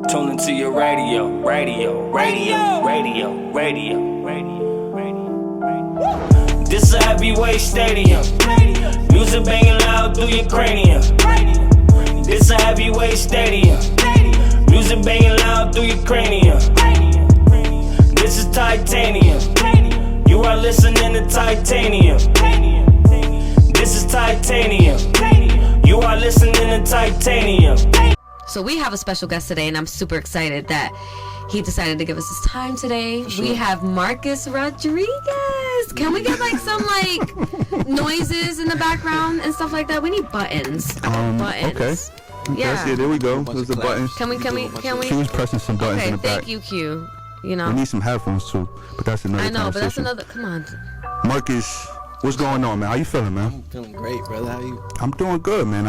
Tune into your radio, radio, radio, radio, radio, radio, radio. This is a heavyweight stadium. Music banging loud through your cranium. This is a heavyweight stadium. Music banging loud through your cranium. This is titanium. You are listening to titanium. This is titanium. You are listening to titanium. So we have a special guest today, and I'm super excited that he decided to give us his time today. Sure. We have Marcus Rodriguez. Can we get like some like noises in the background and stuff like that? We need buttons. Buttons. Okay. Yeah, there we go. There's the buttons. Can we? She was pressing some buttons in the back. Thank you, Q. You know. We need some headphones too, but that's another I know, conversation. but that's another. Come on. Marcus, what's going on, man? How you feeling, man? I'm feeling great, brother. How you? I'm doing good, man.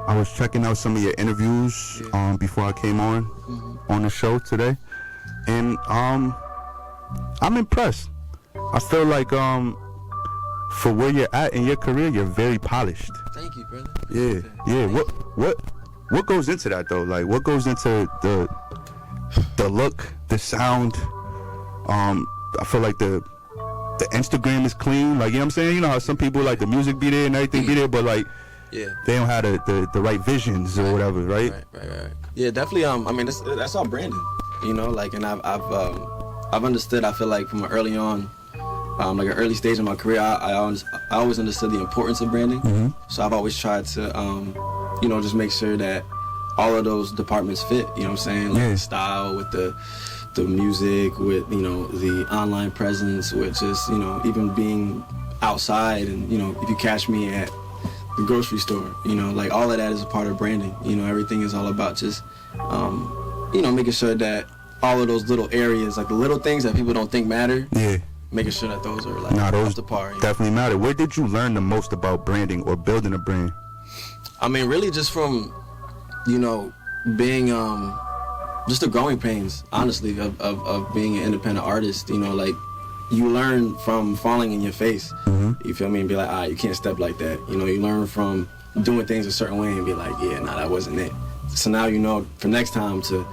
I was checking out some of your interviews before I came on the show today, and I'm impressed. I feel like for where you're at in your career, you're very polished. Thank you, brother. Yeah. What goes into that though? Like, what goes into the look, the sound? I feel like the Instagram is clean. Like, you know what I'm saying? You know how some people like the music be there and everything be there, but like. Yeah. They don't have the right visions or whatever, right? Right. Yeah, definitely. I mean, that's all branding, you know. Like, and I've understood. I feel like from early on, like an early stage in my career, I always understood the importance of branding. Mm-hmm. So I've always tried to, just make sure that all of those departments fit. You know what I'm saying? Like the style with the music, with the online presence, with just even being outside, and if you catch me at the grocery store, like all of that is a part of branding. Everything is all about just making sure that all of those little areas, like the little things that people don't think matter, making sure that those are like up to par. Definitely matter. Where did you learn the most about branding or building a brand? I mean, really just from being just the growing pains, honestly, of being an independent artist. Like, you learn from falling in your face, you feel me, and be like, you can't step like that. You learn from doing things a certain way and be like, that wasn't it. So now for next time to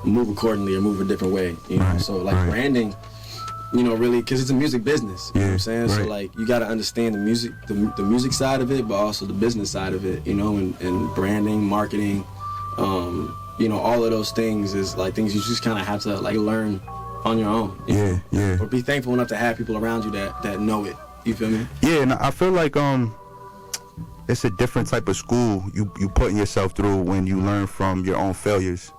move accordingly or move a different way, So like branding, really, because it's a music business, you know what I'm saying? Right. So like, you got to understand the music side of it, but also the business side of it, and branding, marketing, all of those things is like things you just kind of have to like learn on your own. Yeah. Or be thankful enough to have people around you that know it. You feel me? Yeah, and I feel like it's a different type of school you putting yourself through when you learn from your own failures,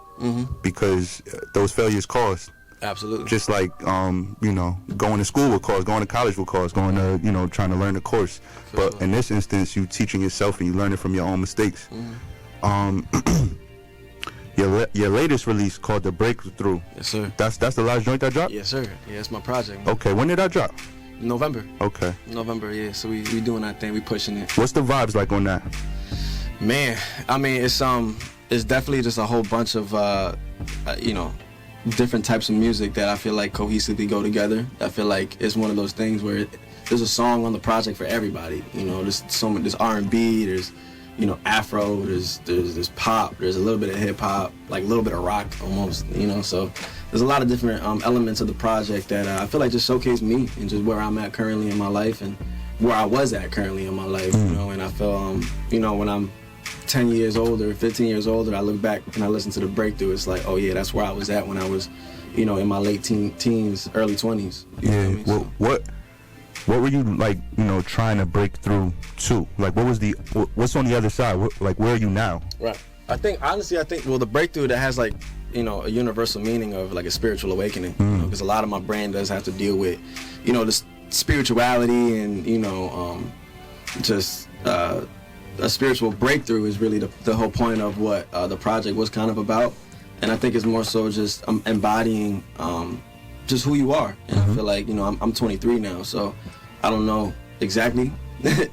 because those failures cost. Absolutely. Just like going to school would cost, going to college would cost, going to trying to learn a course. But in this instance, you teaching yourself and you learning from your own mistakes. Your latest release called The Breakthrough. Yes, sir. That's the last joint that dropped? Yes, sir. Yeah, it's my project, man. Okay, when did that drop? November. Okay. November, yeah. So we doing that thing, we pushing it. What's the vibes like on that? Man, I mean, it's definitely just a whole bunch of different types of music that I feel like cohesively go together. I feel like it's one of those things where there's a song on the project for everybody. There's R&B, there's Afro, there's pop, there's a little bit of hip hop, like a little bit of rock almost, so there's a lot of different elements of the project that I feel like just showcase me and just where I'm at currently in my life and where I was at currently in my life, and I feel, when I'm 10 years older, 15 years older, I look back and I listen to The Breakthrough, it's like, oh yeah, that's where I was at when I was, in my late teens, early 20s. What were you like, trying to break through to? Like, what's on the other side? Where are you now? Right. I think, the breakthrough that has like, a universal meaning of like a spiritual awakening. Because a lot of my brand does have to deal with, the spirituality and, just a spiritual breakthrough is really the whole point of what the project was kind of about. And I think it's more so just embodying just who you are. And I feel like, I'm 23 now, so I don't know exactly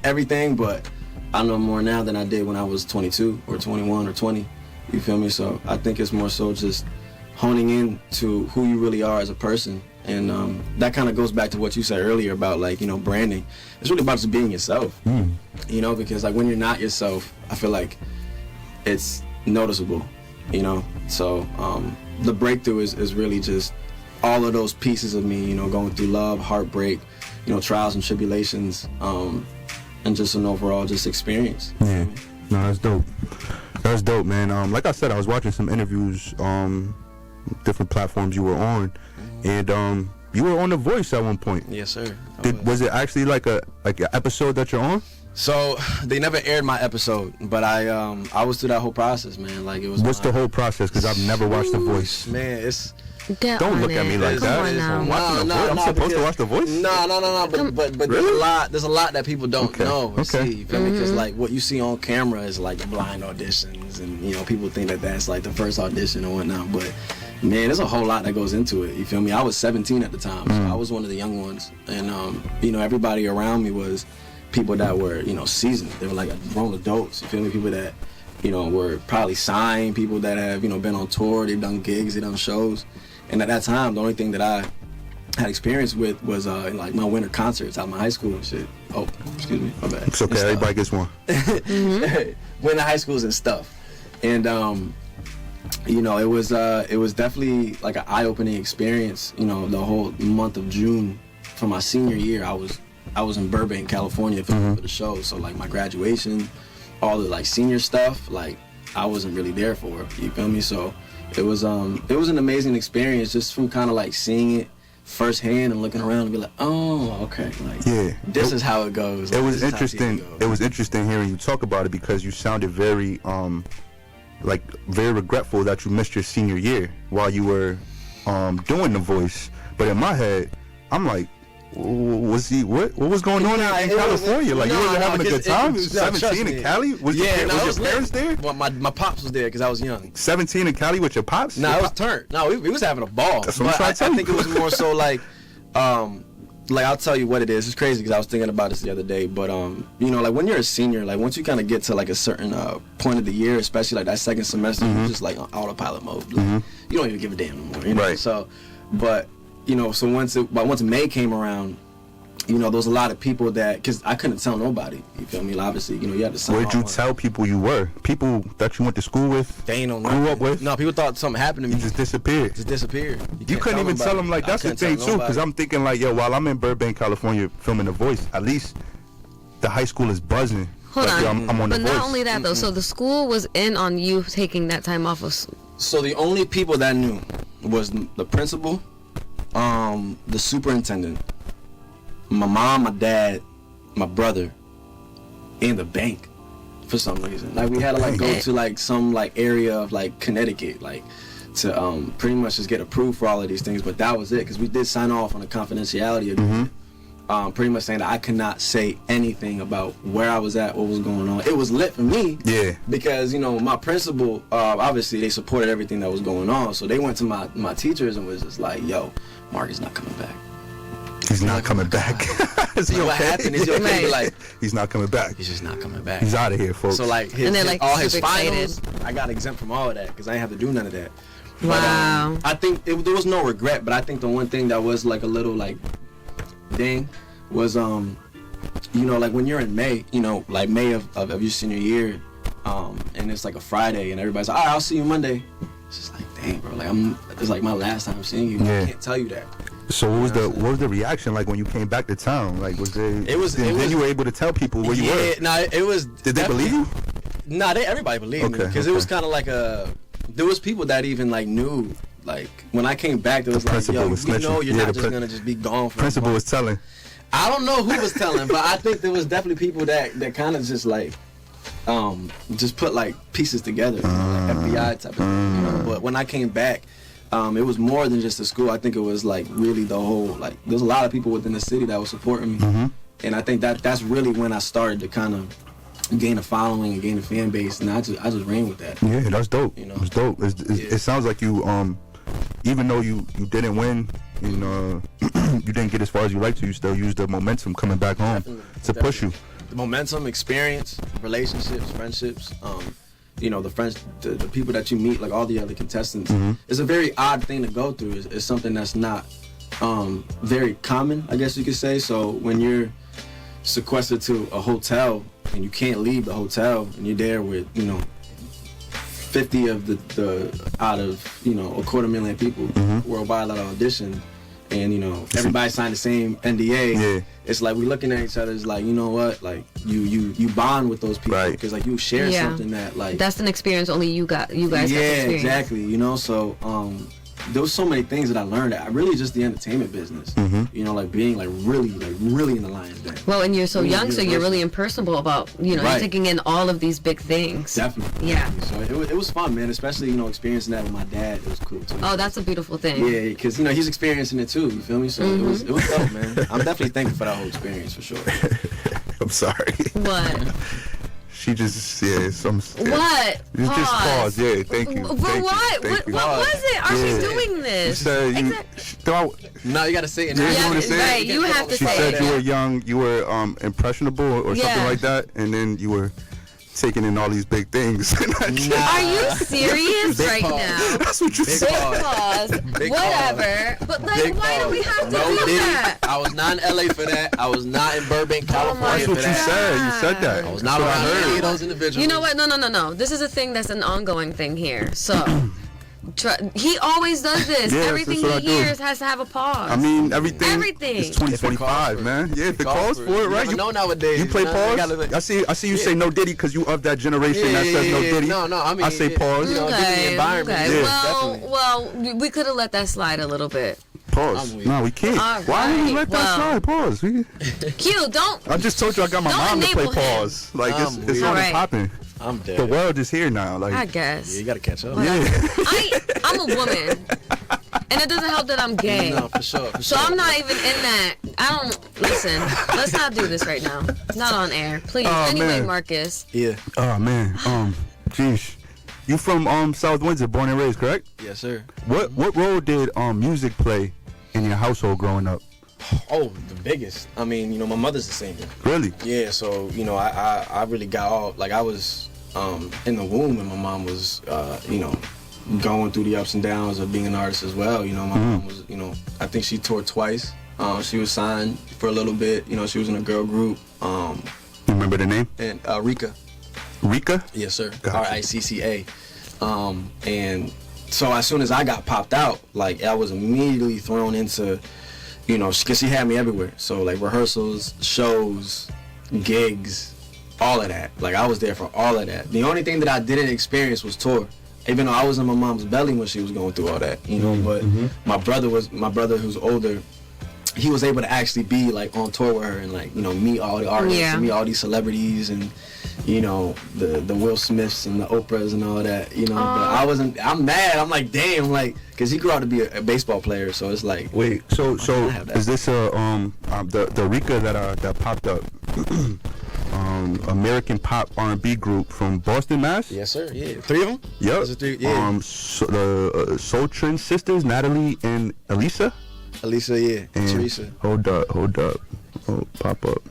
everything, but I know more now than I did when I was 22 or 21 or 20. You feel me? So I think it's more so just honing in to who you really are as a person. And that kind of goes back to what you said earlier about like, branding. It's really about just being yourself, because like when you're not yourself, I feel like it's noticeable. you know. So the breakthrough is really just all of those pieces of me, you know, going through love, heartbreak, you know, trials and tribulations, and just an overall just experience. Yeah, no, that's dope. That's dope, man. Like I said, I was watching some interviews, different platforms you were on, and you were on The Voice at one point. Yes, sir. Was it actually like an episode that you're on? So they never aired my episode, but I was through that whole process, man. Like it was. What's the whole process? Because I've never watched The Voice. Man, it's. Don't look at me like that. I'm watching The Voice. I'm supposed to watch The Voice? No. But Really? there's a lot that people don't know or Okay. see. You feel me? Because like what you see on camera is like the blind auditions, and you know people think that that's like the first audition or whatnot. But man, there's a whole lot that goes into it. You feel me? I was 17 at the time, so I was one of the young ones, and you know everybody around me was people that were, you know, seasoned. They were like grown adults. You feel me? People that, you know, were probably signed. People that have, you know, been on tour. They've done gigs. They've done shows. And at that time, the only thing that I had experience with was like my winter concerts out of my high school and shit. Oh, excuse me, my bad. It's okay. Everybody gets one. Winter high schools and stuff. And you know, it was definitely like an eye-opening experience. You know, the whole month of June for my senior year, I was in Burbank, California for the show. So like my graduation, all the like senior stuff, like I wasn't really there for. You feel me? So it was an amazing experience just from kind of like seeing it firsthand and looking around and be like, oh, okay, like this is how it goes. Like, it was this is how interesting. TV goes. It was interesting hearing you talk about it because you sounded very very regretful that you missed your senior year while you were doing The Voice. But in my head, I'm like, what was going on in California? Like you wasn't having a good time? You was 17 in Cali? Was your parents there? Well, my pops was there because I was young. 17 in Cali with your pops? No, it was turned. No, we was having a ball. That's what I'm trying to tell you. I think it was more so like I'll tell you what it is. It's crazy because I was thinking about this the other day. But you know, like when you're a senior, like once you kind of get to like a certain point of the year, especially like that second semester, you're just like on autopilot mode. Like, you don't even give a damn anymore. You know? Right. So, but you know, so once May came around, you know, there was a lot of people that, because I couldn't tell nobody. You feel me? Obviously, you know, you had to sign Where'd you tell people you were? People that you went to school with? They ain't know grew up with? No, people thought something happened to me. You just disappeared. You couldn't even tell them, like, that's the thing, too, because I'm thinking, like, yo, while I'm in Burbank, California, filming The Voice, at least the high school is buzzing. Hold like, on. yo, I'm on but The not Voice. only that, though. So the school was in on you taking that time off of So the only people that knew was the principal, the superintendent, my mom, my dad, my brother, and the bank for some reason. Like we had to like go to like some like area of like Connecticut, like to pretty much just get approved for all of these things. But that was it, because we did sign off on a confidentiality agreement, pretty much saying that I could not say anything about where I was at, what was going on. It was lit for me, because you know my principal, obviously they supported everything that was going on, so they went to my teachers and was just like, "Yo, Mark is not coming back." He's not coming back. Is he What okay? happened? Is he okay? Be like, he's not coming back. he's just not coming back. He's out of here, folks. So like, And they're, like, all his super finals, I got exempt from all of that because I didn't have to do none of that. Wow. But, I think there was no regret, but I think the one thing that was like a little like ding was you know, like when you're in May, you know, like May of your senior year, and it's like a Friday and everybody's like, all right, I'll see you Monday. It's just like, dang, bro, like it's like my last time seeing you. I can't tell you that. So what was the reaction like when you came back to town? Like then you were able to tell people where you were? Yeah, no, it was. Did they believe you? No, everybody believed me, because it was kind of like there was people that even like knew, like when I came back, there was like, yo, you know, you're not just gonna just be gone for principal was telling. I don't know who was telling, but I think there was definitely people that kind of just like just put like pieces together, you know, like FBI type of thing, you know. But when I came back, it was more than just the school. I think it was like really the whole, like there's a lot of people within the city that were supporting me, and I think that's really when I started to kind of gain a following and gain a fan base, and I just ran with that. Yeah, that's dope. You know, it's dope. It sounds like you even though you didn't win and you didn't get as far as you like to, you still used the momentum coming back home to push you. The momentum, experience, relationships, friendships, you know, the friends, the people that you meet, like all the other contestants. It's a very odd thing to go through. It's something that's not very common, I guess you could say. So when you're sequestered to a hotel and you can't leave the hotel and you're there with, you know, 50 of the out of, you know, 250,000 people worldwide that audition, and, you know, everybody signed the same NDA. Yeah. It's like we looking at each other. It's like, you know what, like you bond with those people, because like you share something that, like, that's an experience only you guys got to experience. Yeah, exactly. You know, so there was so many things that I learned. I really just the entertainment business. You know, like being really in the lion's den. Well, and you're so young, so you're really impersonable about, you know, you're taking in all of these big things. Definitely. Yeah. So it was fun, man. Especially, you know, experiencing that with my dad. It was cool too. Oh, that's a beautiful thing. Yeah, because, you know, he's experiencing it too. You feel me? So it was dope, man. I'm definitely thankful for that whole experience for sure. I'm sorry. What? She just, What? You just pause. Yeah, thank you. For Thank what? You, thank you. What was it? Are Yeah. she doing this? She said No, you gotta say it. Yeah, now. you want to say right, it? you have to She say said it. you were young, you were impressionable or something like that, and then you were taking in all these big things. Are you serious Big right pause. now? That's what you Big said. Pause. Big Whatever. But like, Big why do pause. we have to No do Diddy. that? I was not in LA for that. I was not in Burbank, California That's for what you that. said. You said that. I was not That's what around I any heard. of those individuals. You know what? No. This is a thing that's an ongoing thing here. So, he always does this. Yes, Everything that's what he I do. hears has to have a pause. I mean, everything. Everything. It's 2025, man. Yeah, if it calls for it, You right? never know nowadays. You play You know, you pause. gotta- I see you say no Diddy because you of that generation that says no Diddy. No, I mean, I say pause. You know, give me the environment. Okay. Yeah. Well, we could have let that slide a little bit. Pause. I'm weak. No, we can't. All Why would we right, let that slide? Pause. Q, don't. I just told you I got my Don't mom to play enable him. pause. Like I'm it's weak. on and Alright. popping. I'm dead. The world is here now. Like I guess. Yeah, you gotta catch up. yeah. I'm a woman, and it doesn't help that I'm gay. No, for sure. So I'm not even in that. I don't listen. Let's not do this right now. Not on air, please. Oh, Anyway, man. Marcus. Yeah. Oh man. Geez. You from South Windsor, born and raised, correct? Yes, sir. What role did music play in your household growing up? Oh, the biggest. I mean, you know, my mother's a singer. Really? Yeah, so, you know, I really got all, like, I was in the womb and my mom was, you know, going through the ups and downs of being an artist as well. You know, my mom was, you know, I think she toured twice. She was signed for a little bit. You know, she was in a girl group. You remember the name? And Rika. Rika? Yes, sir. Gotcha. RICCA. And so as soon as I got popped out, like, I was immediately thrown into, you know, because she had me everywhere. So, like, rehearsals, shows, gigs, all of that. Like, I was there for all of that. The only thing that I didn't experience was tour. Even though I was in my mom's belly when she was going through all that, you know. But my brother who's older, he was able to actually be, like, on tour with her and, like, you know, meet all the artists and meet all these celebrities and, you know, the Will Smiths and the Oprahs and all that, you know. But I'm mad. I'm like, damn, like, because he grew out to be a baseball player, so it's like. Wait, so have that. is this the Rika that popped up? American pop R&B group from Boston, Mass. Yes, sir. Yeah, 3 of them. Yep. Those are 3. Yeah. So the Soul Train sisters, Natalie and Elisa. Elisa, yeah. And Teresa. Hold up. Oh, pop up.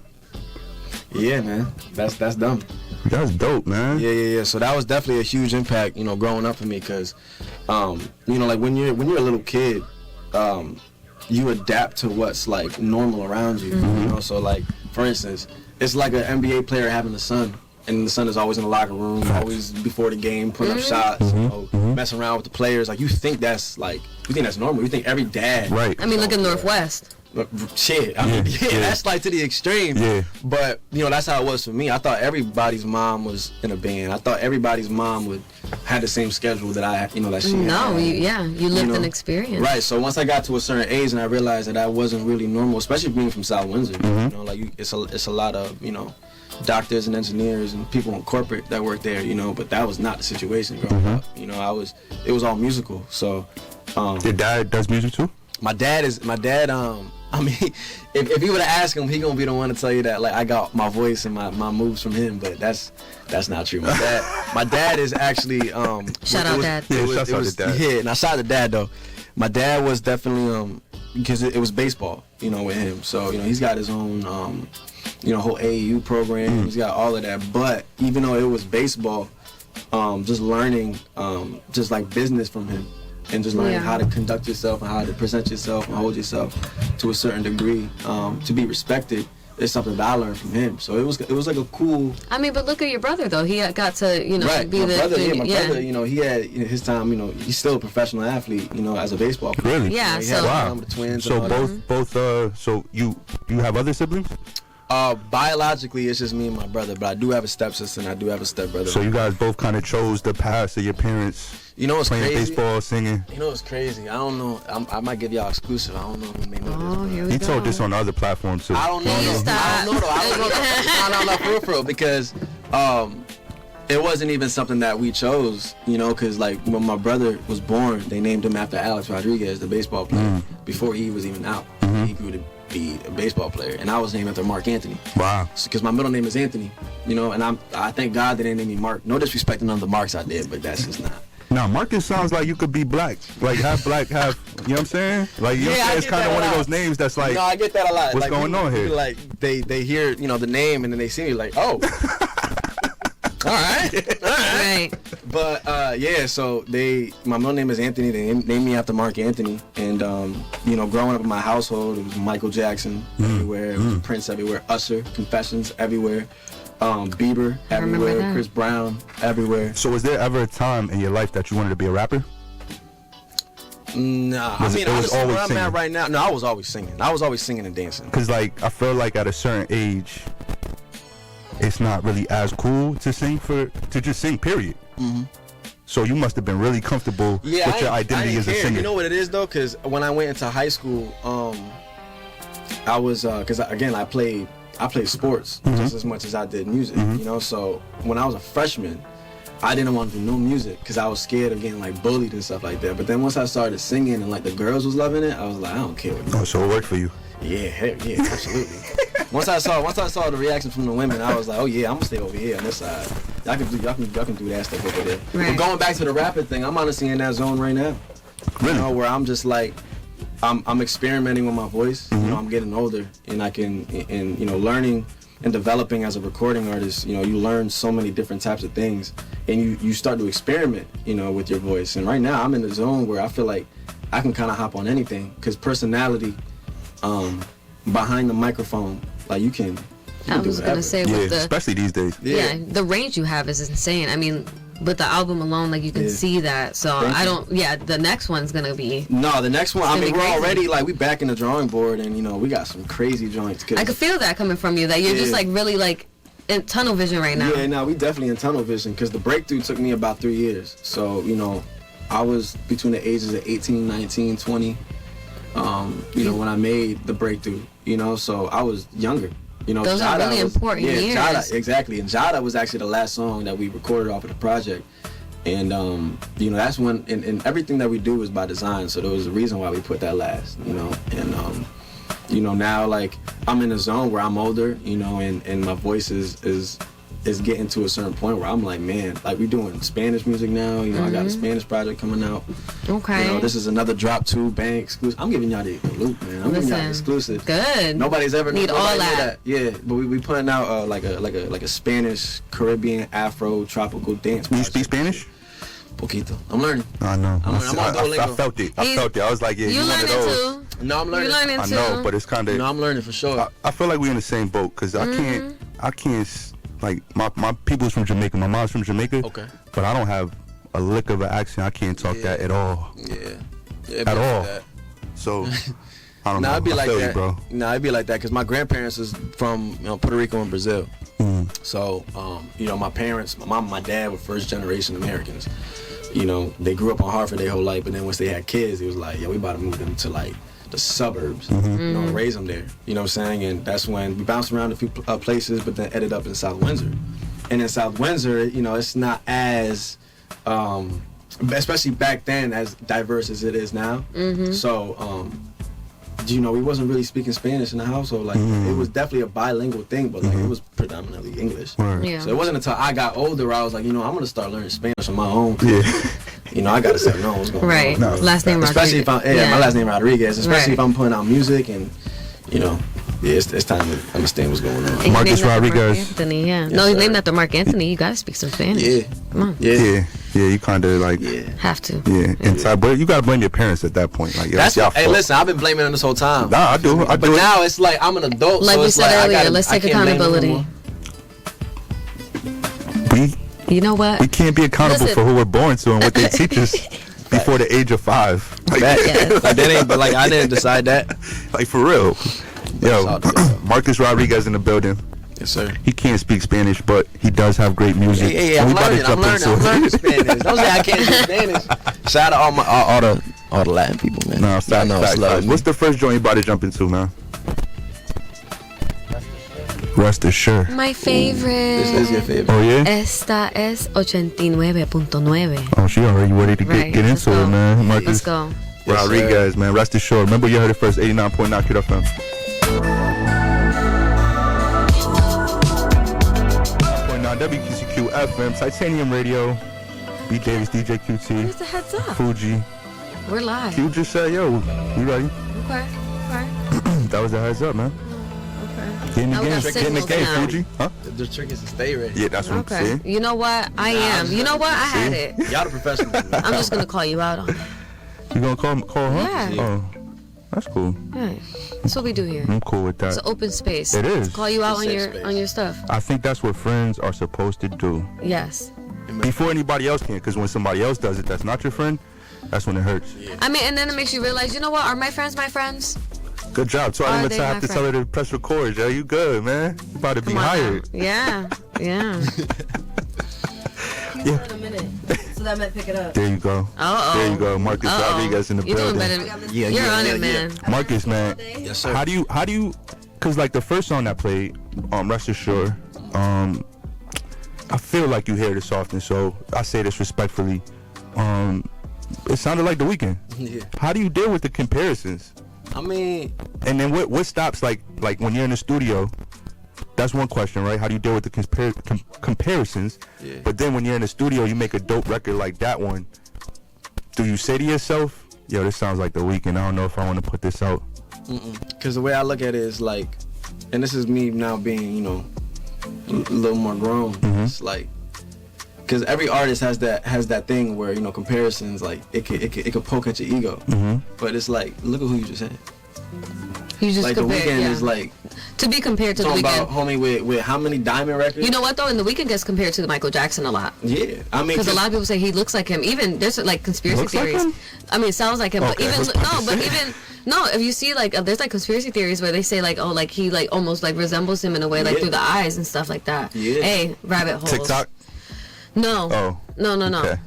Yeah, man. That's dumb. That's dope, man. Yeah. So that was definitely a huge impact, you know, growing up for me, because, you know, like when you're a little kid, you adapt to what's like normal around you. You know, so like for instance, it's like an NBA player having a son, and the son is always in the locker room, always before the game, putting up shots, you know, messing around with the players. Like you think that's normal. You think every dad. Right. I mean, look at Northwest. Shit, I mean, yeah, that's like to the extreme. Yeah. But you know, that's how it was for me. I thought everybody's mom was in a band. I thought everybody's mom had the same schedule that I, you know, that she. No, had. you lived know? an experience. Right. So once I got to a certain age and I realized that wasn't really normal, especially being from South Windsor. You know, like it's a lot of, you know, doctors and engineers and people in corporate that work there. You know, but that was not the situation growing up. You know, it was all musical. So. Your dad does music too? My dad. I mean, if you were to ask him, he gonna be the one to tell you that, like, I got my voice and my moves from him, but that's not true. My dad is actually Shout out, Dad. Yeah, shout out to Dad. Yeah, now shout out to Dad though. My dad was definitely because it was baseball, you know, with him. So you know, he's got his own you know, whole AAU program. He's got all of that. But even though it was baseball, just learning just like business from him. And just learning how to conduct yourself and how to present yourself and hold yourself to a certain degree, to be respected, it's something that I learned from him. So it was like a cool. I mean, but look at your brother though. He got to Right, be my the brother. thing, My brother. He had his time. He's still a professional athlete. As a baseball player. Really? Yeah, He so- had Wow. time with the twins. So and all that. both. So you have other siblings? Biologically, it's just me and my brother, but I do have a stepsister and I do have a stepbrother. So you guys both kind of chose the paths of your parents. What's playing crazy? baseball, singing. What's crazy? I don't know. I might give y'all exclusive. I don't know if you may know Oh, this. here But we He go. told this on the other platform too. I don't know. Please Though. stop. I don't know. Though. I don't know. No, for real, because it wasn't even something that we chose. Because like when my brother was born, they named him after Alex Rodriguez, the baseball player, before he was even out. He grew to be a baseball player, and I was named after Mark Anthony. Wow. Because my middle name is Anthony, and I thank God they didn't name me Mark. No disrespect to none of the Marks I did, but that's just not. Now, Marcus sounds like you could be black. Like, half black, half, you know what I'm saying? Like, you know what I'm I saying? It's get kind that of a one of lot. those names that's like, No, I get that a lot. what's like, going on here? people, like they hear the name and then they see me like, oh, all right. Right. But so my middle name is Anthony. They named me after Mark Anthony, and growing up in my household, it was Michael Jackson everywhere, it was Prince everywhere, Usher, Confessions everywhere, Bieber I remember everywhere, that. Chris Brown everywhere. So was there ever a time in your life that you wanted to be a rapper? Nah, Was I it mean, was honestly, always where I'm singing? at right now, no, I was always singing. I was always singing and dancing. Because, like, I feel like at a certain age, it's not really as cool to just sing, period. So you must have been really comfortable with your identity as a singer. You know what it is though, because when I went into high school, I was because again I played sports just as much as I did music. So when I was a freshman, I didn't want to do no music because I was scared of getting like bullied and stuff like that. But then once I started singing and like the girls was loving it, I was like, I don't care what you Oh, so it worked for you. Yeah, heck yeah, absolutely. once I saw the reaction from the women, I was like, oh yeah, I'm gonna stay over here on this side. Y'all can do that stuff over there. Right. But going back to the rapping thing, I'm honestly in that zone right now. Really? Where I'm just like, I'm experimenting with my voice. I'm getting older, and I can, and learning and developing as a recording artist. You learn so many different types of things, and you start to experiment, with your voice. And right now, I'm in the zone where I feel like I can kind of hop on anything, because personality, behind the microphone, like you can. I was gonna say Yeah, with the especially these days. yeah, the range you have is insane. I mean, with the album alone, like you can Yeah. see that. So Thank you. the next one's gonna be. No, the next one. I gonna mean, be we're crazy. already like we back in the drawing board, and we got some crazy joints. I could feel that coming from you. That you're just Yeah. like really like in tunnel vision right now. Yeah, no, we definitely in tunnel vision, because the breakthrough took me about 3 years. So, I was between the ages of 18, 19, 20, when I made the breakthrough, so I was younger. Those are really important years. Jada, exactly. And Jada was actually the last song that we recorded off of the project. And, that's when, and everything that we do is by design. So there was a reason why we put that last, and, now like I'm in a zone where I'm older, and my voice is getting to a certain point where I'm like, man, like we doing Spanish music now. I got a Spanish project coming out. Okay. This is another drop 2 bang exclusive. I'm giving y'all the loop, man. I'm giving y'all the exclusive. Good. Nobody's ever Need all nobody knew that. Yeah, but we putting out like a Spanish, Caribbean, Afro, tropical dance. Do you speak Spanish? Poquito. I'm learning. I know. I'm on I Duolingo. felt it. I felt it. I was like, yeah, You you one of learning those. too. No, I'm You learning. learning I too. know, but it's kind of. I'm learning for sure. I feel like we're in the same boat, because I can't. Like my people's from Jamaica. My mom's from Jamaica. Okay. But I don't have a lick of an accent. I can't talk that at all. Yeah. At all. So I don't know. It'd be I like feel that. you, bro. It'd be like that because my grandparents is from Puerto Rico and Brazil. So my parents, my mom, and my dad were first generation Americans. They grew up on Hartford their whole life, but then once they had kids, it was like, we about to move them to like the suburbs, raise them there. You know what I'm saying? And that's when we bounced around a few places, but then ended up in South Windsor. And in South Windsor, it's not as, especially back then, as diverse as it is now. So, we wasn't really speaking Spanish in the household. Like, it was definitely a bilingual thing, but like it was predominantly English. Yeah. So it wasn't until I got older where I was like, I'm gonna start learning Spanish on my own. Yeah. I gotta start knowing what's going Right. on. No, Last name Rodriguez. Especially if my last name Rodriguez. Especially Right. if I'm putting out music and, it's time to understand what's going on. And you Marcus named after Mark Rodriguez. Anthony, yeah. Yes, no, you sir. named after Mark Anthony. You gotta speak some Spanish. Yeah. Come on. Yeah. Yeah, you kind of like. Yeah. Have to. Yeah, inside, but you gotta blame your parents at that point. Like, That's y'all what, hey, fault. listen, I've been blaming them this whole time. Nah, I do. But now it's like I'm an adult. Like so we it's said like, earlier, let's take I can't blame them accountability. We You know what? we can't be accountable Listen. for who we're born to and what they teach us before the age of 5. Like, Yes. Like that ain't, but like I didn't decide that. like for real. Yo, all good. Marcus Rodriguez in the building. Yes, sir. He can't speak Spanish, but he does have great music. Hey, And I'm we about to learning. I'm jump learning. I'm into learning it. Spanish. Don't say I can't speak Spanish. Shout out all the Latin people, man. No, Y'all facts, know it's facts, love facts. me. What's the first joint you about to jump into, man? Rest assured. My favorite. This is your favorite. Oh yeah. Esta es 89.9. Oh, she already ready to Right, get let's into it, go. man. Let's Marcus go. Yes, Rodriguez, man. Rest assured. Remember, you heard it first. 89.9 Kid FM. 9.9 WQCQ FM, Titanium Radio, B Davis, DJ QT, Here's the heads up. Fuji. We're live. Q just said, yo, we ready? Okay. Okay. That was the heads up, man. Okay. Get in the Now we game, got get in the signals game, now. Fuji. Huh? The trick is to stay ready. Yeah, that's what I'm Okay. saying. You know what? I am. You know what? I had it. Y'all the professionals. Man. I'm just gonna call you out on it. You gonna call her? Yeah. Oh, that's cool. Right. That's what we do here. I'm cool with It's that. an open space. It is. Call you out It's on a your safe space. on your stuff. I think that's what friends are supposed to do. Yes. Before anybody else can, because when somebody else does it that's not your friend, that's when it hurts. I mean, and then it makes you realize, you know what? Are my friends my friends? Good job. So I Are didn't they even my have to friend? tell her to press record, yo. You good, man. You about to be Come on now. hired. Yeah. Yeah. Yeah. In a minute, so that meant pick it up. There you go. Uh-oh. There you go. Marcus Rodriguez in the You're doing building. better. Yeah, You're yeah, on yeah, it, man. Marcus, man. Yes, sir. How do you, cause like the first song that played, Rest Assured, I feel like you hear this often, so I say this respectfully. It sounded like The Weeknd. Yeah. How do you deal with the comparisons? I mean, And then what stops like when you're in the studio? That's one question, right? How do you deal with the comparisons? Yeah. But then when you're in the studio, you make a dope record like that one. Do you say to yourself, "Yo, this sounds like The Weeknd. I don't know if I want to put this out." because the way I look at it is like, and this is me now being, you know, a little more grown. It's like, because every artist has that thing where, you know, comparisons, like it could poke at your ego. But it's like, look at who you just had. You just Like compare. The Weeknd Yeah. is like To be compared to The talking about Weeknd. homie with how many diamond records? You know what though? And The Weeknd gets compared to Michael Jackson a lot. Yeah, I mean, Because a lot of people say he looks like him. Even there's like conspiracy Looks like theories. him? I mean, it sounds like him. Okay, But even I was about to say. no. If you see like there's like conspiracy theories where they say like like he like almost like resembles him in a way like Yeah. through the eyes and stuff like that. Yeah. Hey, rabbit holes. TikTok? No. Oh. No. Okay.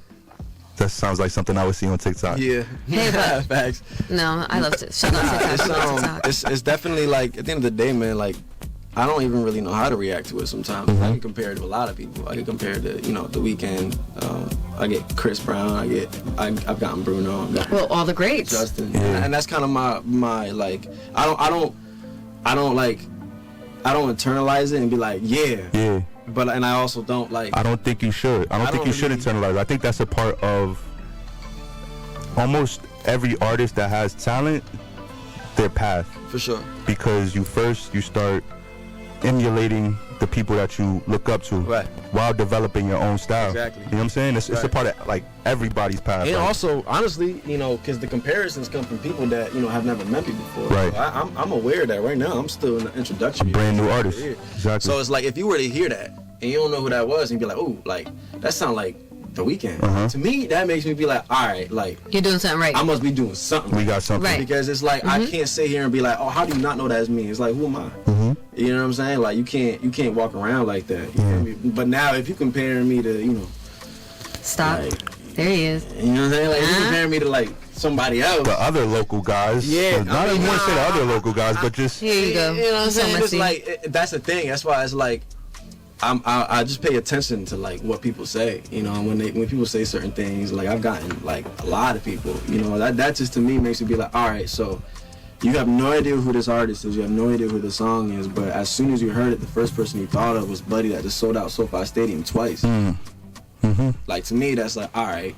That sounds like something I would see on TikTok. yeah, Hey, but- facts. No, I love to shut up TikTok. It's, I love TikTok. it's definitely like at the end of the day, man. Like I don't even really know how to react to it sometimes. I can compare it to a lot of people. I can compare it to, you know, The Weeknd. I get Chris Brown. I've gotten Bruno. I've gotten Well, all the greats. Justin, Yeah. and that's kind of my like. I don't internalize it and be like, Yeah. But and I also don't like. I don't think you should. I don't think you should really- internalize. I think that's a part of almost every artist that has talent, their path. For sure. Because you start emulating the people that you look up to, Right. while developing your own style. Exactly. You know what I'm saying? It's a Right. part of like everybody's path. And like, also, honestly, you know, because the comparisons come from people that, you know, have never met me before. Right. So I'm aware of that right now. I'm still in the introductory. brand new phase of my artist. career. Exactly. So it's like, if you were to hear that and you don't know who that was, and you'd be like, oh, like, that sound like The Weeknd. Uh-huh. To me, that makes me be like, all right, like, You're doing something right. I must be doing something. we got something. Right. Because it's like, I can't sit here and be like, oh, how do you not know that's me? It's like, who am I? You know what I'm saying? Like, you can't walk around like that. You feel me? But now, if you comparing me to, you know, Stop. like, There he is. you know what I'm saying? Like, if you Uh-huh. comparing me to, like, somebody else. The other local guys. Yeah, Not I mean, even want to say the nah, other local guys, but just Here you go. You know what I'm So saying? It's messy. like that's the thing. That's why it's like I just pay attention to like what people say. You know, when people say certain things, like I've gotten like a lot of people. You know, that just to me makes me be like, all right, so you have no idea who this artist is. You have no idea who the song is. But as soon as you heard it, the first person you thought of was Buddy that just sold out SoFi Stadium twice. Like to me, that's like, all right.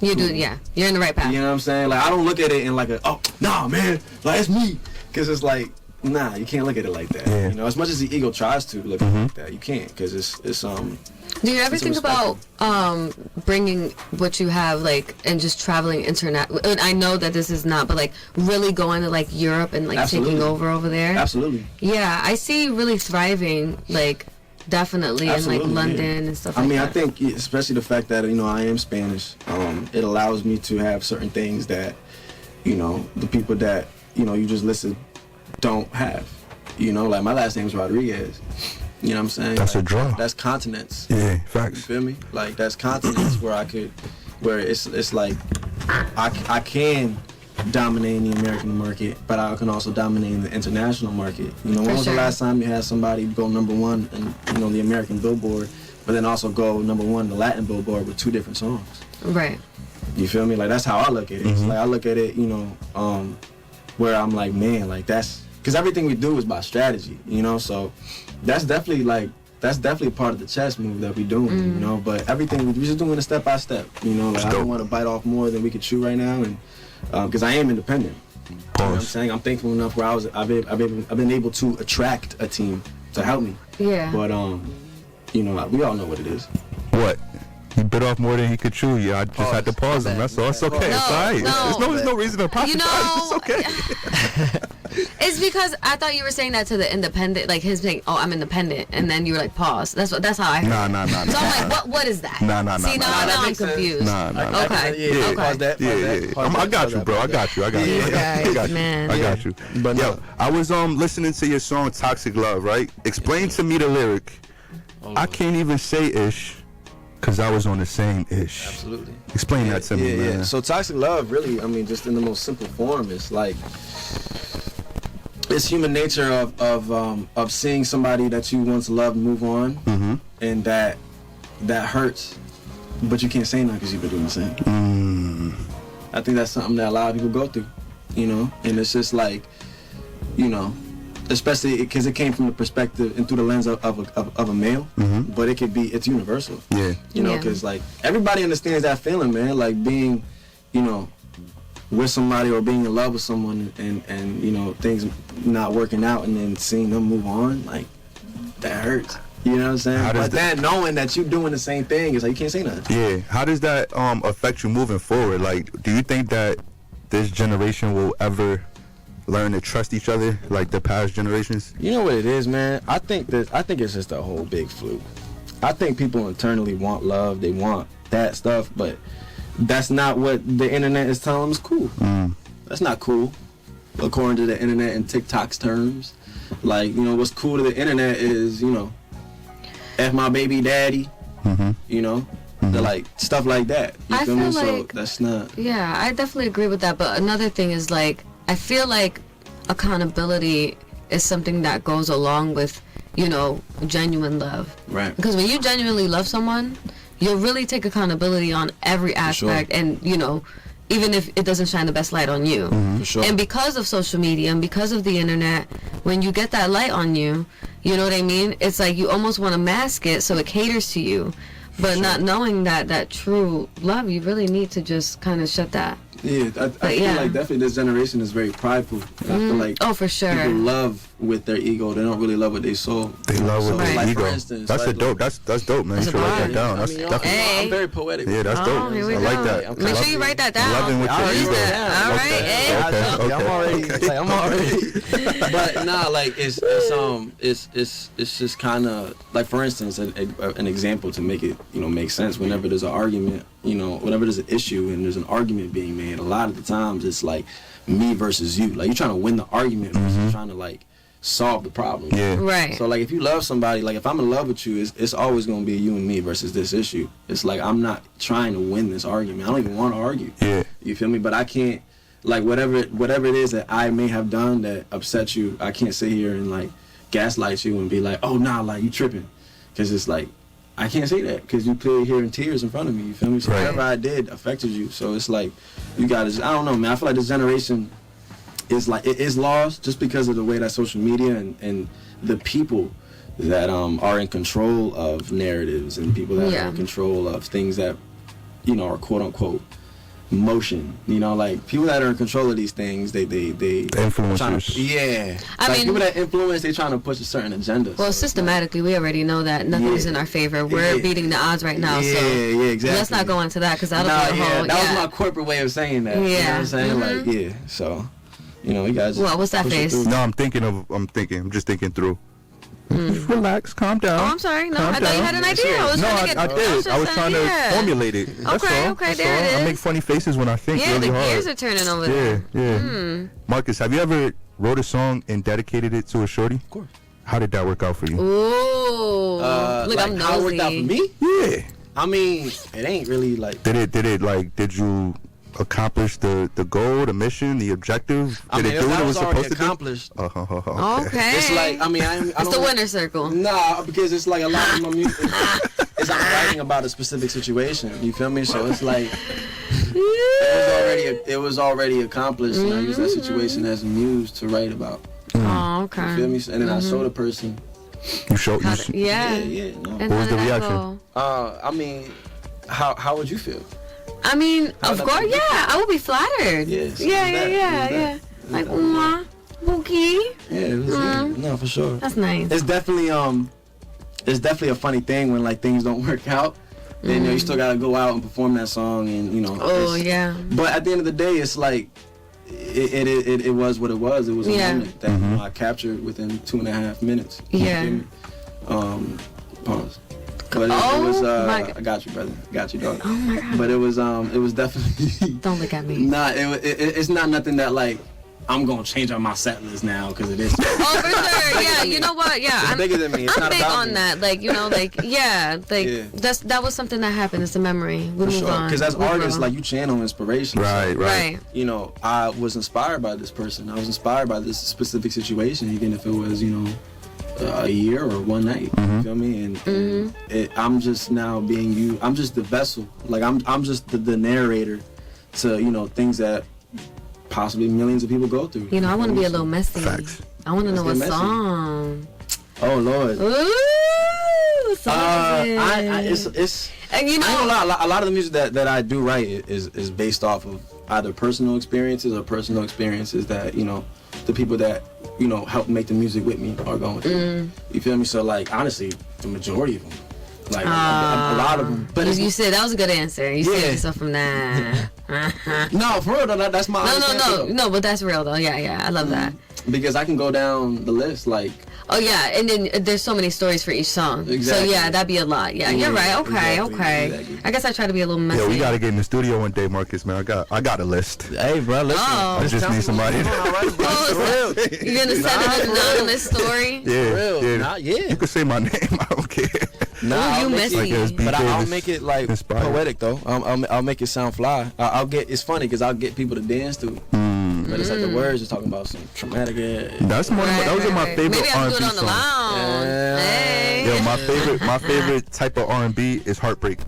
You do, yeah. You're in the right path. You know what I'm saying? Like I don't look at it in like a, oh, nah, man, like it's me, because it's like Nah, you can't look at it like that. Yeah. You know, as much as the ego tries to look at it like that, you can't, because it's Do you ever it's think about bringing what you have, like, and just traveling and I know that this is not, but like really going to like Europe and like Absolutely. taking over there? Absolutely. Yeah, I see you really thriving, like, definitely Absolutely, in like London yeah. and stuff like I mean, that. I think especially the fact that, you know, I am Spanish, it allows me to have certain things that, you know, the people that, you know, you just listed don't have. You know, like my last name's Rodriguez. You know what I'm saying? That's like, a draw. That's continents. Yeah, You facts. feel me? Like that's continents where it's like I can dominate in the American market, but I can also dominate in the international market. You know, when was the sure. last time you had somebody go #1 in, you know, the American Billboard, but then also go #1 in the Latin Billboard with 2 different songs? Right. You feel me? Like that's how I look at it. It's like I look at it, you know, where I'm like, man, like that's because everything we do is by strategy, you know. So that's definitely part of the chess move that we doing, you know. But everything we just doing it step by step, you know. Like I don't want to bite off more than we could chew right now, and because I am independent. You know what I'm Pause. saying? I'm thankful enough where I've been able to attract a team to help me. Yeah. But you know, we all know what it is. What? He bit off more than he could chew. Yeah, I just had to pause him. That's all. It's okay. No, it's all right. no. There's no reason to apologize. You know, It's okay. It's because I thought you were saying that to the independent, like his saying, "Oh, I'm independent," and then you were like, "Pause." That's how I heard. Nah. So I'm like, what is that? Nah. See, now that I'm makes sense. confused. Nah. Okay. Yeah, Okay. pause that. Yeah. I got you, bro. I got you. I got you. I got you. Man. I got you. But Yo, no. I was listening to your song "Toxic Love," right? Explain to me the lyric. I can't even say ish, cause I was on the same ish. Absolutely. Explain that to me, man. So toxic love, really, I mean, just in the most simple form, it's like it's human nature of seeing somebody that you once loved move on, and that hurts, but you can't say nothing because you've been doing the same. I think that's something that a lot of people go through, you know, and it's just like, you know, especially because it came from the perspective and through the lens of a male, but it's universal. Yeah. You know, Yeah. because like everybody understands that feeling, man. Like being, you know, with somebody or being in love with someone and you know, things not working out and then seeing them move on, like that hurts. You know what I'm saying? How does But then knowing that you're doing the same thing, it's like you can't say nothing. Yeah. How does that affect you moving forward? Like, do you think that this generation will ever learn to trust each other like the past generations? You know what it is, man? I think it's just a whole big fluke. I think people internally want love, they want that stuff, but that's not what the internet is telling them is cool. That's not cool, according to the internet and TikTok's terms. Like, you know, what's cool to the internet is, you know, F my baby daddy, you know, the like stuff like that. You I feel me? feel So like- that's not. Yeah, I definitely agree with that. But another thing is, like, I feel like accountability is something that goes along with, you know, genuine love. Right. Because when you genuinely love someone, you'll really take accountability on every aspect, and, you know, even if it doesn't shine the best light on you. For sure. And because of social media and because of the internet, when you get that light on you, you know what I mean? It's like you almost want to mask it so it caters to you. But not knowing that true love, you really need to just kind of shut that. Yeah, I feel yeah. like definitely this generation is very prideful. I feel like Oh, for sure. people love with their ego. They don't really love with their soul. They love with So, their like, ego. for instance, That's like, a dope. That's dope, man. You That's should a write that vibe. down. I That's mean, definitely. Hey. I'm very poetic. Yeah, that's Oh, dope. here we I like go. that. Make sure you write that down. Loving with I your already ego. wrote it down. All right, Okay. eh? Okay. I'm already, Okay. like, I'm already. But nah, like it's just kind of like, for instance, an example to make it, you know, make sense. Whenever there's an argument, you know, whenever there's an issue and there's an argument being made, a lot of the times it's like me versus you. Like you're trying to win the argument versus trying to like solve the problem. Yeah. Right. So like if you love somebody, like if I'm in love with you, it's always gonna be you and me versus this issue. It's like I'm not trying to win this argument. I don't even want to argue. Yeah. You feel me? But I can't, like whatever it is that I may have done that upset you, I can't sit here and like gaslight you and be like, oh nah, like you tripping, because it's like I can't say that because you clearly hearing tears in front of me. You feel me? So Right. whatever I did affected you. So it's like you gotta. I don't know, man. I feel like this generation is like it is lost just because of the way that social media and the people that are in control of narratives and people that are in control of things that, you know, are quote unquote motion. You know, like people that are in control of these things, they influencers. Yeah, I like mean, people that influence, they trying to push a certain agenda. Well, systematically, we already know that nothing's in our favor. We're beating the odds right now. Yeah, so exactly. Let's not go into that because that'll be a whole. That was my corporate way of saying that. You know what I'm saying? Like, so, you know, you guys. Well, what's that face? No, I'm just thinking through. Just relax, calm down. Oh, I'm sorry. No, Calm I thought you down. had an idea. I was No, trying to get, I did. I was trying to formulate it. That's all. Okay, That's there all. it is. I make funny faces when I think Yeah, really the hard. gears are turning over there. Yeah. Marcus, have you ever wrote a song and dedicated it to a shorty? Of course. How did that work out for you? Ooh. Look, like I'm how it worked out nosy. for me? Yeah. I mean, it ain't really like. Did you accomplish the goal, the mission, the objective? Did it do what it was supposed to do? Accomplished. Okay. It's like, I mean, It's the winner circle. Nah, because it's like a lot of my music is I'm writing about a specific situation. You feel me? So it's like it was already accomplished, and I use that situation as a muse to write about. Oh, okay. You feel me? And then I show the person. You showed. Yeah. No. And What was how the did that reaction? go? I mean, how would you feel? I mean, of that course, make you yeah. I would be flattered. Yes. Yeah. Like, Mookie. Yeah, it was, no, for sure. That's nice. It's definitely a funny thing when like things don't work out. And you know, you still gotta go out and perform that song, and you know. Oh, yeah. But at the end of the day, it's like it was what it was. It was a moment that I captured within 2.5 minutes. Yeah. You feel me? Pause. But it was I got you, brother. Got you, dog. Oh my God. But it was definitely Don't look at me. not. It's not nothing that like I'm gonna change on my set list now because it is. Oh, for sure. Yeah, you know what? Yeah, It's bigger than me. It's I'm not big about on me. that. Like, you know, like, yeah, like Yeah. that was something that happened. It's a memory. We For move sure. on. Because as We move artists, on. like you channel inspiration. Right. right. You know, I was inspired by this person. I was inspired by this specific situation, even if it was, you know, a year or one night. You feel me? And I'm just now being you. I'm just the vessel. Like I'm just the narrator to, you know, things that possibly millions of people go through. You know, I want to be a little messy. Facts. I want to know Let's what get messy. song. Oh Lord. Ooh, song It's and you I ain't know, gonna lie, a lot of the music that I do write is based off of either personal experiences or personal experiences that, you know, the people that, you know, help make the music with me are going through. You feel me? So like honestly, the majority of them, like a lot of them. But you said that was a good answer. You saved Yeah. yourself from that. no, for real though, that's my No, but that's real though. Yeah, I love that. because I can go down the list like. Oh yeah, and then there's so many stories for each song. Exactly. So yeah, that'd be a lot. Yeah, you're right. Okay, Exactly. I guess I try to be a little messy. Yeah, we gotta get in the studio one day, Marcus. Man, I got a list. Hey, bro, listen. Oh. I just need somebody. Oh, so you're gonna send an anonymous story? Yeah. You can say my name. I don't care. Ooh, you messy. Like, it's But I'll Davis make it like inspired. poetic though. I'll make it sound fly. It's funny because I'll get people to dance to it. But it's like the words are talking about some traumatic. Those are my favorite Maybe I R&B can do it on the songs. lounge. Hey. Yo, my favorite type of R&B is heartbreak.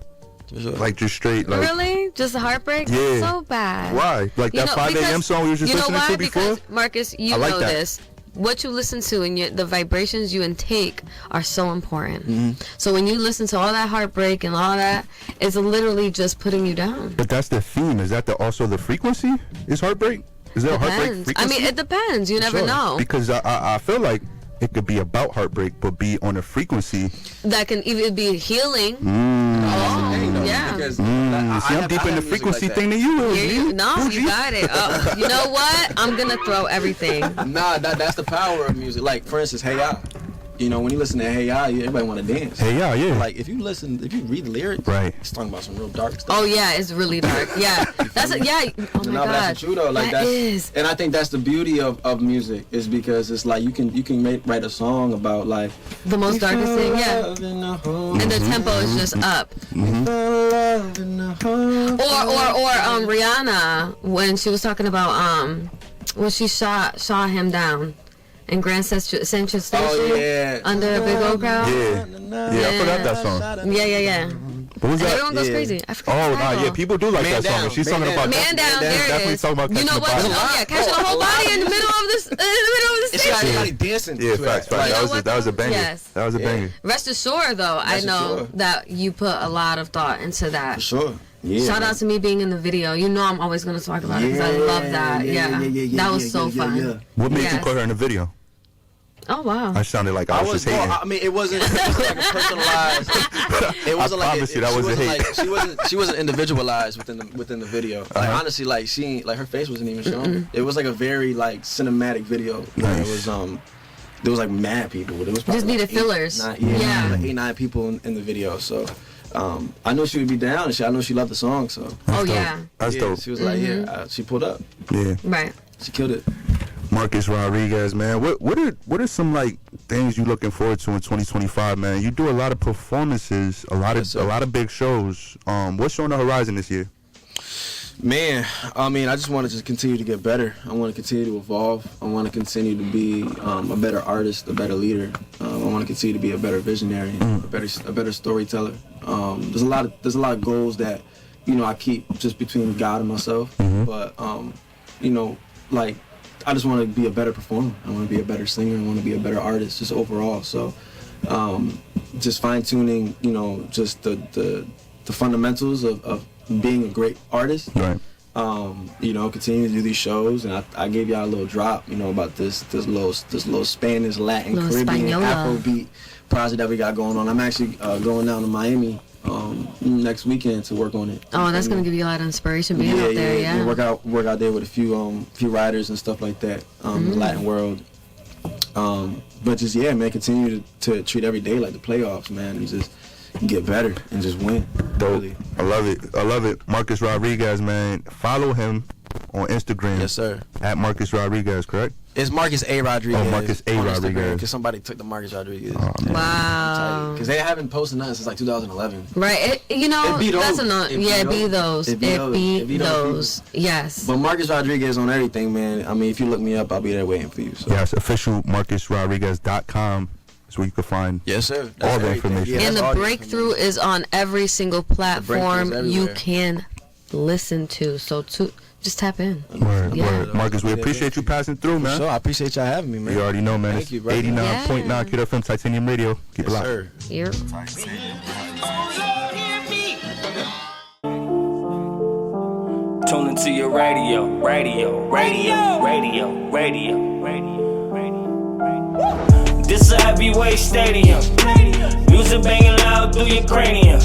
Like just straight like. Really? Just a heartbreak? Yeah. So bad. Why? Like You that know, 5 a.m. because- song we were just you know listening why? to before? Because Marcus, you I like know that. this. What you listen to and the vibrations you intake are so important. Mm-hmm. So when you listen to all that heartbreak and all that, it's literally just putting you down. But that's the theme. Is that also the frequency? Is heartbreak? Is there a heartbreak Depends. frequency? I mean, it depends. You never Sure. know. Because I feel like it could be about heartbreak, but be on a frequency. That can even be healing. Oh, yeah. Because See, I'm deep in the frequency thing than you is. You, G. no, you got it. You know what? I'm gonna throw everything. Nah, that's the power of music. Like for instance, Hey Ya. You know, when you listen to Hey Ya, everybody want to dance. Hey, yeah. Like if you read the lyrics, Right. it's talking about some real dark stuff. Oh yeah, it's really dark. Yeah, that's a, yeah. Oh my No, but god, that's true though. Like that is. and I think that's the beauty of music is because it's like you can write a song about like The most darkest thing, yeah. love in the hole. And the tempo is just up. Love in the hole. Or Rihanna when she was talking about when she shot him down in Grand Central Station Oh yeah. under a big old crowd. Yeah, I forgot that song. Yeah. What was And that? everyone goes Yeah. crazy. I forgot Oh, the nah, title. yeah, people do like Man that song. Down, And she's Man talking about Down. Man down, there it definitely is. talking about You know catching what? the body. Oh yeah, catching the whole body in the middle of this, in the middle of the It's like station. everybody dancing. Yeah, to facts. it. Like, know That what, was a though? banger. Yes. That was a banger. Rest assured, though, I Rest know assured. that you put a lot of thought into that. for sure. Yeah. Shout out to me being in the video. You know I'm always gonna talk about it because I love that. That was so fun. What made you put her in the video? Oh wow! I sounded like I was just hating. I mean, it wasn't like a personalized. It wasn't I like promise you that wasn't hate. Like, she wasn't individualized within the video. Like honestly, like her face wasn't even shown. It was like a very like cinematic video. Nice. It was there was like mad people. There was probably just needed fillers. Like 8-9 people in the video. So I knew she would be down, and I know she loved the song. So that's dope. She was like, she pulled up. Yeah, right. She killed it. Marcus Rodriguez, man. What are some like things you looking forward to in 2025, man? You do a lot of performances, a lot of big shows. What's on the horizon this year? Man, I mean, I just want to just continue to get better. I want to continue to evolve. I want to continue to be a better artist, a better leader. I want to continue to be a better visionary, a better storyteller. There's a lot of goals that I keep just between God and myself. But like. I just want to be a better performer. I want to be a better singer. I want to be a better artist, just overall. So, just fine tuning, just the fundamentals of being a great artist. Right. Continue to do these shows, and I gave y'all a little drop, about this little Spanish, Latin, Caribbean, Afrobeat project that we got going on. I'm actually going down to Miami next weekend to work on it. Oh, that's gonna give you a lot of inspiration being out there. Yeah. Work out there with a few writers and stuff like that. The Latin world. But just man, continue to treat every day like the playoffs, man, and just get better and just win. Dope. Really. I love it. Marcus Rodriguez, man. Follow him on Instagram. Yes, sir. At Marcus Rodriguez, correct? It's Marcus A. Rodriguez. Oh, Marcus A. Rodriguez. Because somebody took the Marcus Rodriguez. Oh, wow. Because they haven't posted nothing since like 2011. Right. That's enough. It be those. Yes. But Marcus Rodriguez on everything, man. I mean, if you look me up, I'll be there waiting for you. So. Yes, official MarcusRodriguez.com is where you can find yes, sir. all the information. And the breakthrough is on every single platform you can listen to. So just tap in. Word. Marcus, we appreciate you passing through, man. Sure, I appreciate y'all having me, man. You already know, man. Thank you, bro. 89.9 Kid FM Titanium Radio. Keep it locked. Sir. Yep. Tune into your radio. This a heavyweight stadium. Music banging loud through your cranium.